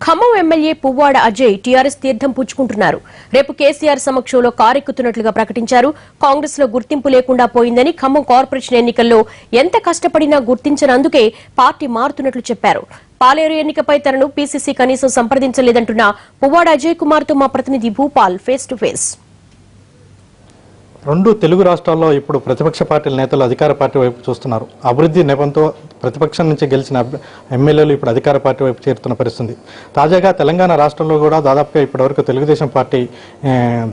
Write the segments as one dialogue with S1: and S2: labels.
S1: Khammam MLA Puvvada Ajay TRS తీర్థం పుచ్చుకుంటున్నారు. రేపు కేసీఆర్ సమక్షంలో కారెక్కుతున్నట్లుగా ప్రకటించారు. కాంగ్రెస్ లో గుర్తింపు లేకుండా పోయిందని, ఖమ్మం కార్పొరేషన్ ఎన్నికల్లో ఎంత కష్టపడినా గుర్తించనందుకే పార్టీ మారుతున్నట్లు చెప్పారు. పాలేరు ఎన్నికపై తనను పీసీసీ కనీసం సంప్రదించలేదంటున్న పువ్వాడ అజయ్ కుమార్ తో మా ప్రతినిధి భూపాల్ ఫేస్ టు ఫేస్.
S2: రెండు తెలుగు రాష్ట్రాల్లో ఇప్పుడు ప్రతిపక్ష పార్టీల నేతలు అధికార పార్టీ వైపు చూస్తున్నారు. అభివృద్ధి నెపంతో ప్రతిపక్షం నుంచి గెలిచిన ఎమ్మెల్యేలు ఇప్పుడు అధికార పార్టీ వైపు చేరుతున్న పరిస్థితి. తాజాగా తెలంగాణ రాష్ట్రంలో కూడా దాదాపుగా ఇప్పటివరకు తెలుగుదేశం పార్టీ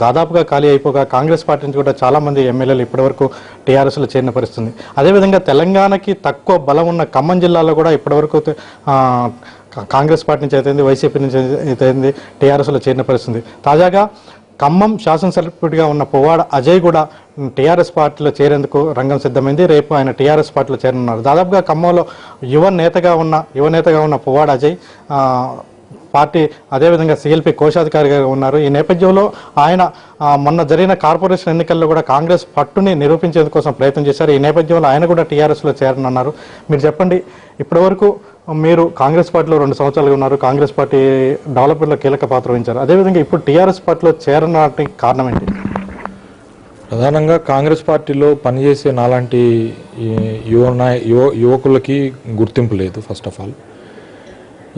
S2: దాదాపుగా ఖాళీ అయిపోగా కాంగ్రెస్ పార్టీ నుంచి కూడా చాలామంది ఎమ్మెల్యేలు ఇప్పటివరకు టీఆర్ఎస్లో చేరిన పరిస్థితి. అదేవిధంగా తెలంగాణకి తక్కువ బలం ఉన్న ఖమ్మం జిల్లాలో కూడా ఇప్పటివరకు కాంగ్రెస్ పార్టీ నుంచి అయితే వైసీపీ నుంచి అయితే టీఆర్ఎస్లో చేరిన పరిస్థితి. తాజాగా ఖమ్మం శాసనసభ్యుడిగా ఉన్న పువ్వాడ అజయ్ కూడా టీఆర్ఎస్ పార్టీలో చేరేందుకు రంగం సిద్ధమైంది. రేపు ఆయన టీఆర్ఎస్ పార్టీలో చేరనున్నారు. దాదాపుగా ఖమ్మంలో యువ నేతగా ఉన్న పువ్వాడ అజయ్ పార్టీ అదేవిధంగా సిఎల్పి కోశాధికారిగా ఉన్నారు. ఈ నేపథ్యంలో ఆయన మొన్న జరిగిన కార్పొరేషన్ ఎన్నికల్లో కూడా కాంగ్రెస్ పట్టుని నిరూపించేందుకోసం ప్రయత్నం చేశారు. ఈ నేపథ్యంలో ఆయన కూడా టీఆర్ఎస్లో చేరనున్నారు. మీరు చెప్పండి, ఇప్పటివరకు మీరు కాంగ్రెస్ పార్టీలో 2 సంవత్సరాలుగా ఉన్నారు. కాంగ్రెస్ పార్టీ డెవలప్మెంట్లో కీలక పాత్ర వహించారు. అదేవిధంగా ఇప్పుడు టీఆర్ఎస్ పార్టీలో చేరడానికి కారణం ఏంటి?
S3: ప్రధానంగా కాంగ్రెస్ పార్టీలో పనిచేసే నాలాంటి యువకులకి గుర్తింపు లేదు. ఫస్ట్ ఆఫ్ ఆల్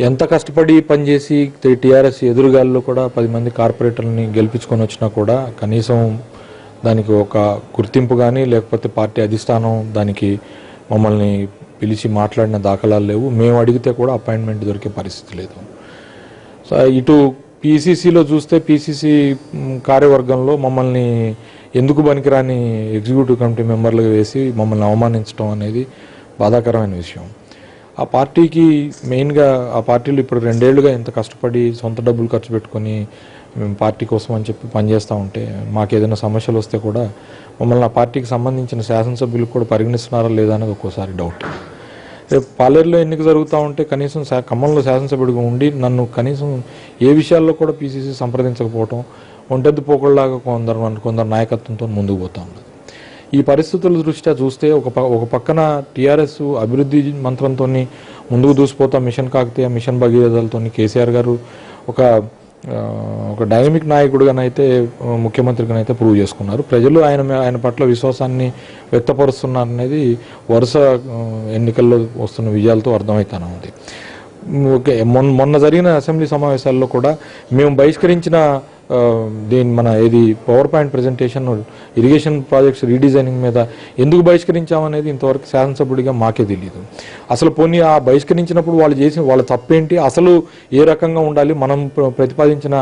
S3: ఎంత కష్టపడి పనిచేసి టీఆర్ఎస్ ఎదురుగాల్లో కూడా 10 మంది కార్పొరేటర్లని గెలిపించుకొని వచ్చినా కూడా కనీసం దానికి ఒక గుర్తింపు కానీ లేకపోతే పార్టీ అధిష్టానం దానికి మమ్మల్ని పిలిచి మాట్లాడిన దాఖలాలు లేవు. మేము అడిగితే కూడా అపాయింట్మెంట్ దొరికే పరిస్థితి లేదు. సో ఇటు పీసీసీలో చూస్తే పీసీసీ కార్యవర్గంలో మమ్మల్ని ఎందుకు పనికిరాని ఎగ్జిక్యూటివ్ కమిటీ మెంబర్లుగా వేసి మమ్మల్ని అవమానించడం అనేది బాధాకరమైన విషయం. ఆ పార్టీకి మెయిన్గా ఆ పార్టీలు ఇప్పుడు 2 ఏళ్లుగా ఎంత కష్టపడి సొంత డబ్బులు ఖర్చు పెట్టుకొని మేము పార్టీ కోసం అని చెప్పి పనిచేస్తూ ఉంటే మాకు ఏదైనా సమస్యలు వస్తే కూడా మమ్మల్ని ఆ పార్టీకి సంబంధించిన శాసనసభ్యులు కూడా పరిగణిస్తున్నారా లేదా అనేది ఒక్కోసారి డౌట్. రేపు పాలేరులో ఎన్నిక జరుగుతూ ఉంటే కనీసం ఖమ్మంలో శాసనసభ్యుడిగా ఉండి నన్ను కనీసం ఏ విషయాల్లో కూడా పీసీసీ సంప్రదించకపోవటం ఒంటెద్దు పోకళ్ళలాగా కొందరు నాయకత్వంతో ముందుకు పోతూ ఉన్నది. ఈ పరిస్థితుల దృష్ట్యా చూస్తే ఒక పక్కన టీఆర్ఎస్ అభివృద్ధి మంత్రంతో ముందుకు దూసిపోతాం, మిషన్ కాకతీయ మిషన్ భగీరథలతో కేసీఆర్ గారు ఒక డైనమిక్ నాయకుడిగానైతే ముఖ్యమంత్రిగానైతే ప్రూవ్ చేసుకున్నారు. ప్రజలు ఆయన పట్ల విశ్వాసాన్ని వ్యక్తపరుస్తున్నారనేది వరుస ఎన్నికల్లో వస్తున్న విజయాలతో అర్థమవుతానే ఉంది. ఓకే, మొన్న జరిగిన అసెంబ్లీ సమావేశాల్లో కూడా మేము బహిష్కరించిన power point presentation irrigation projects redesigning మీద ఎందుకు బహిష్కరించామనేది ఇంతవరకు శాసనసభ్యుడిగా మాకే తెలియదు. అసలు పోనీ ఆ బహిష్కరించినప్పుడు వాళ్ళు చేసిన వాళ్ళ తప్పేంటి, అసలు ఏ రకంగా ఉండాలి, మనం ప్రతిపాదించిన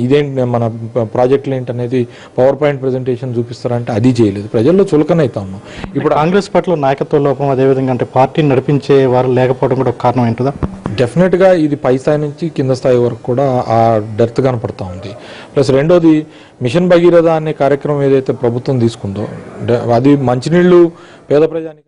S3: ఇదేంటి మన ప్రాజెక్టులు ఏంటనేది పవర్ పాయింట్ ప్రజెంటేషన్ చూపిస్తారంటే అది చేయలేదు. ప్రజల్లో చులకనైతా ఉన్నాం.
S2: ఇప్పుడు కాంగ్రెస్ పార్టీలో నాయకత్వ లోపం, అదేవిధంగా అంటే పార్టీని నడిపించే వారు లేకపోవడం కూడా ఒక కారణం ఏంటిదా?
S3: డెఫినెట్గా ఇది పై స్థాయి నుంచి కింద స్థాయి వరకు కూడా ఆ డెర్త్ కనపడతా ఉంది. ప్లస్ రెండోది మిషన్ భగీరథ అనే కార్యక్రమం ఏదైతే ప్రభుత్వం తీసుకుందో అది మంచినీళ్లు పేద ప్రజానికి